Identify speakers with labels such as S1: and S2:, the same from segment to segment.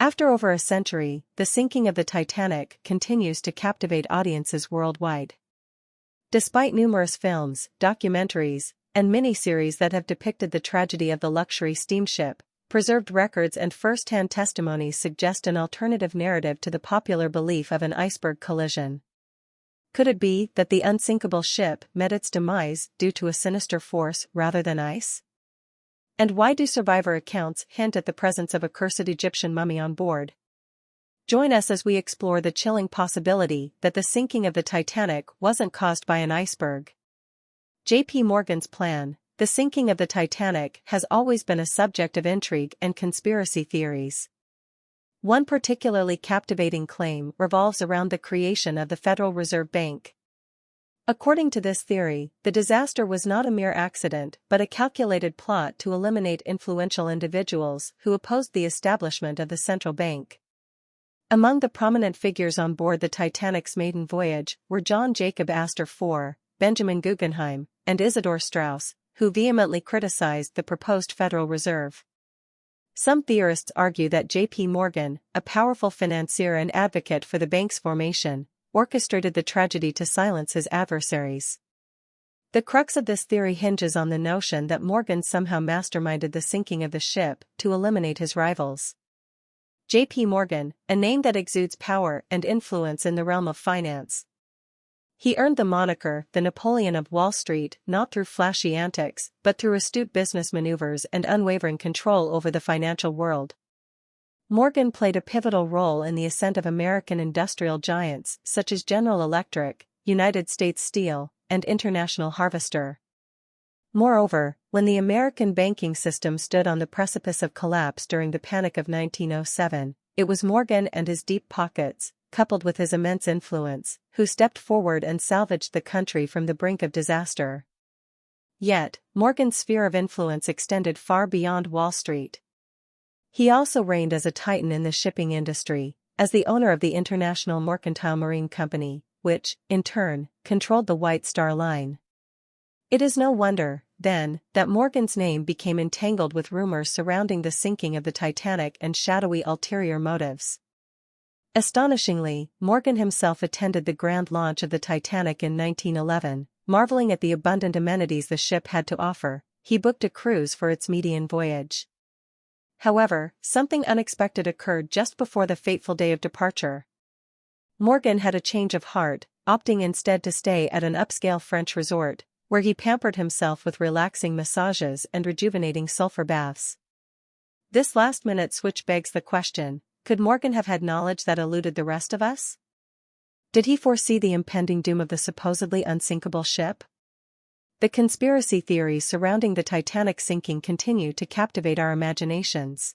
S1: After over a century, the sinking of the Titanic continues to captivate audiences worldwide. Despite numerous films, documentaries, and miniseries that have depicted the tragedy of the luxury steamship, preserved records and first-hand testimonies suggest an alternative narrative to the popular belief of an iceberg collision. Could it be that the unsinkable ship met its demise due to a sinister force rather than ice? And why do survivor accounts hint at the presence of a cursed Egyptian mummy on board? Join us as we explore the chilling possibility that the sinking of the Titanic wasn't caused by an iceberg. J.P. Morgan's plan. The sinking of the Titanic has always been a subject of intrigue and conspiracy theories. One particularly captivating claim revolves around the creation of the Federal Reserve Bank. According to this theory, the disaster was not a mere accident but a calculated plot to eliminate influential individuals who opposed the establishment of the central bank. Among the prominent figures on board the Titanic's maiden voyage were John Jacob Astor IV, Benjamin Guggenheim, and Isidor Straus, who vehemently criticized the proposed Federal Reserve. Some theorists argue that J.P. Morgan, a powerful financier and advocate for the bank's formation, orchestrated the tragedy to silence his adversaries. The crux of this theory hinges on the notion that Morgan somehow masterminded the sinking of the ship to eliminate his rivals. J.P. Morgan, a name that exudes power and influence in the realm of finance. He earned the moniker the Napoleon of Wall Street not through flashy antics but through astute business maneuvers and unwavering control over the financial world. Morgan played a pivotal role in the ascent of American industrial giants such as General Electric, United States Steel, and International Harvester. Moreover, when the American banking system stood on the precipice of collapse during the Panic of 1907, it was Morgan and his deep pockets, coupled with his immense influence, who stepped forward and salvaged the country from the brink of disaster. Yet, Morgan's sphere of influence extended far beyond Wall Street. He also reigned as a titan in the shipping industry, as the owner of the International Mercantile Marine Company, which, in turn, controlled the White Star Line. It is no wonder, then, that Morgan's name became entangled with rumors surrounding the sinking of the Titanic and shadowy ulterior motives. Astonishingly, Morgan himself attended the grand launch of the Titanic in 1911, marveling at the abundant amenities the ship had to offer. He booked a cruise for its maiden voyage. However, something unexpected occurred just before the fateful day of departure. Morgan had a change of heart, opting instead to stay at an upscale French resort, where he pampered himself with relaxing massages and rejuvenating sulfur baths. This last-minute switch begs the question, could Morgan have had knowledge that eluded the rest of us? Did he foresee the impending doom of the supposedly unsinkable ship? The conspiracy theories surrounding the Titanic sinking continue to captivate our imaginations.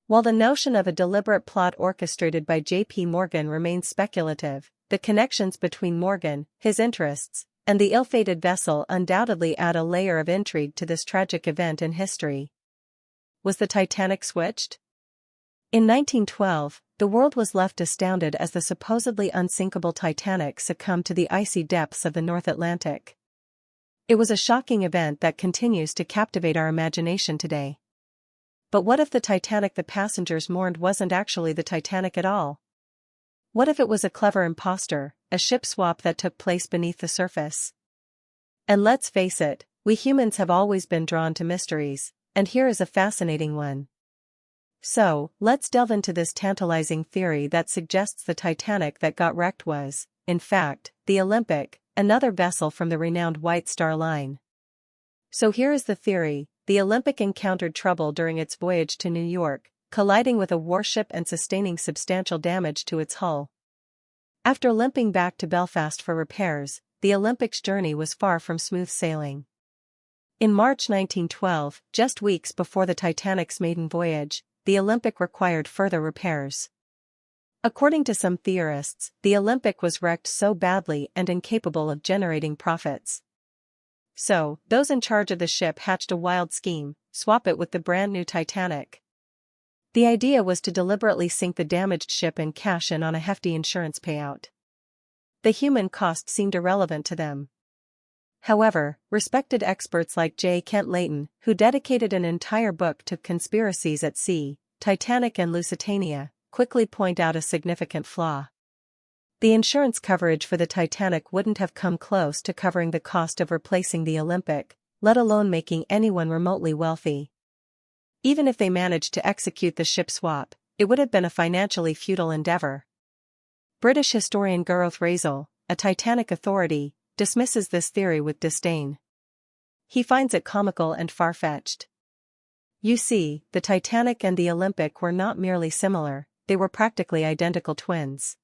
S1: While the notion of a deliberate plot orchestrated by J.P. Morgan remains speculative, the connections between Morgan, his interests, and the ill-fated vessel undoubtedly add a layer of intrigue to this tragic event in history. Was the Titanic switched? In 1912, the world was left astounded as the supposedly unsinkable Titanic succumbed to the icy depths of the North Atlantic. It was a shocking event that continues to captivate our imagination today. But what if the Titanic the passengers mourned wasn't actually the Titanic at all? What if it was a clever imposter, a ship swap that took place beneath the surface? And let's face it, we humans have always been drawn to mysteries, and here is a fascinating one. So, let's delve into this tantalizing theory that suggests the Titanic that got wrecked was, in fact, the Olympic, another vessel from the renowned White Star Line. So here is the theory: the Olympic encountered trouble during its voyage to New York, colliding with a warship and sustaining substantial damage to its hull. After limping back to Belfast for repairs, the Olympic's journey was far from smooth sailing. In March 1912, just weeks before the Titanic's maiden voyage, the Olympic required further repairs. According to some theorists, the Olympic was wrecked so badly and incapable of generating profits. So, those in charge of the ship hatched a wild scheme: swap it with the brand new Titanic. The idea was to deliberately sink the damaged ship and cash in on a hefty insurance payout. The human cost seemed irrelevant to them. However, respected experts like J. Kent Layton, who dedicated an entire book to conspiracies at sea, Titanic and Lusitania, quickly point out a significant flaw. The insurance coverage for the Titanic wouldn't have come close to covering the cost of replacing the Olympic, let alone making anyone remotely wealthy. Even if they managed to execute the ship swap, it would have been a financially futile endeavor. British historian Gareth Razel, a Titanic authority, dismisses this theory with disdain. He finds it comical and far-fetched. You see, the Titanic and the Olympic were not merely similar, they were practically identical twins.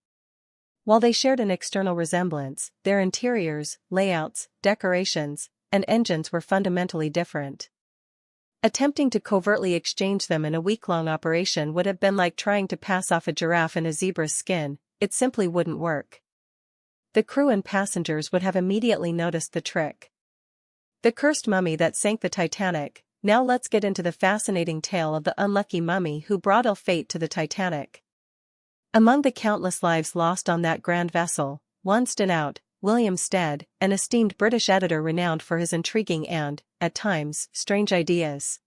S1: While they shared an external resemblance, their interiors, layouts, decorations, and engines were fundamentally different. Attempting to covertly exchange them in a week-long operation would have been like trying to pass off a giraffe in a zebra's skin, it simply wouldn't work. The crew and passengers would have immediately noticed the trick. The cursed mummy that sank the Titanic. Now let's get into the fascinating tale of the unlucky mummy who brought ill fate to the Titanic. Among the countless lives lost on that grand vessel, one stood out: William Stead, an esteemed British editor renowned for his intriguing and, at times, strange ideas.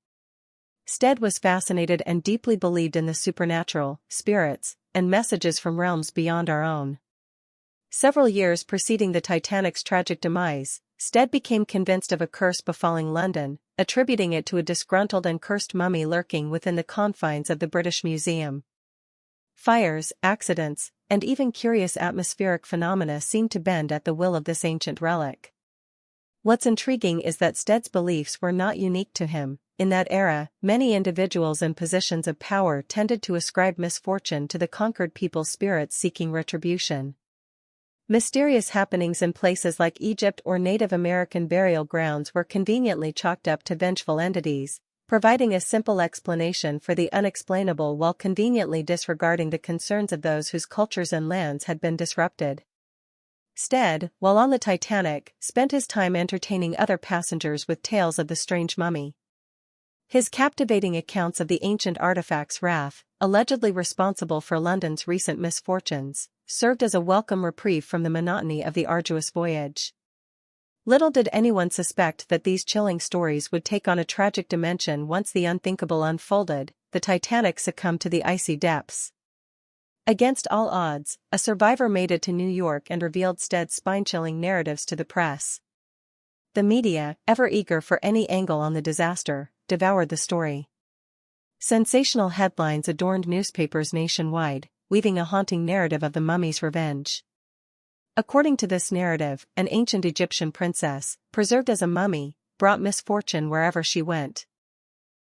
S1: Stead was fascinated and deeply believed in the supernatural, spirits, and messages from realms beyond our own. Several years preceding the Titanic's tragic demise, Stead became convinced of a curse befalling London, attributing it to a disgruntled and cursed mummy lurking within the confines of the British Museum. Fires, accidents, and even curious atmospheric phenomena seemed to bend at the will of this ancient relic. What's intriguing is that Stead's beliefs were not unique to him. In that era, many individuals in positions of power tended to ascribe misfortune to the conquered people's spirits seeking retribution. Mysterious happenings in places like Egypt or Native American burial grounds were conveniently chalked up to vengeful entities, providing a simple explanation for the unexplainable while conveniently disregarding the concerns of those whose cultures and lands had been disrupted. Stead, while on the Titanic, spent his time entertaining other passengers with tales of the strange mummy. His captivating accounts of the ancient artifact's wrath, allegedly responsible for London's recent misfortunes, served as a welcome reprieve from the monotony of the arduous voyage. Little did anyone suspect that these chilling stories would take on a tragic dimension once the unthinkable unfolded: the Titanic succumbed to the icy depths. Against all odds, a survivor made it to New York and revealed Stead's spine-chilling narratives to the press. The media, ever eager for any angle on the disaster, devoured the story. Sensational headlines adorned newspapers nationwide, weaving a haunting narrative of the mummy's revenge. According to this narrative, an ancient Egyptian princess, preserved as a mummy, brought misfortune wherever she went.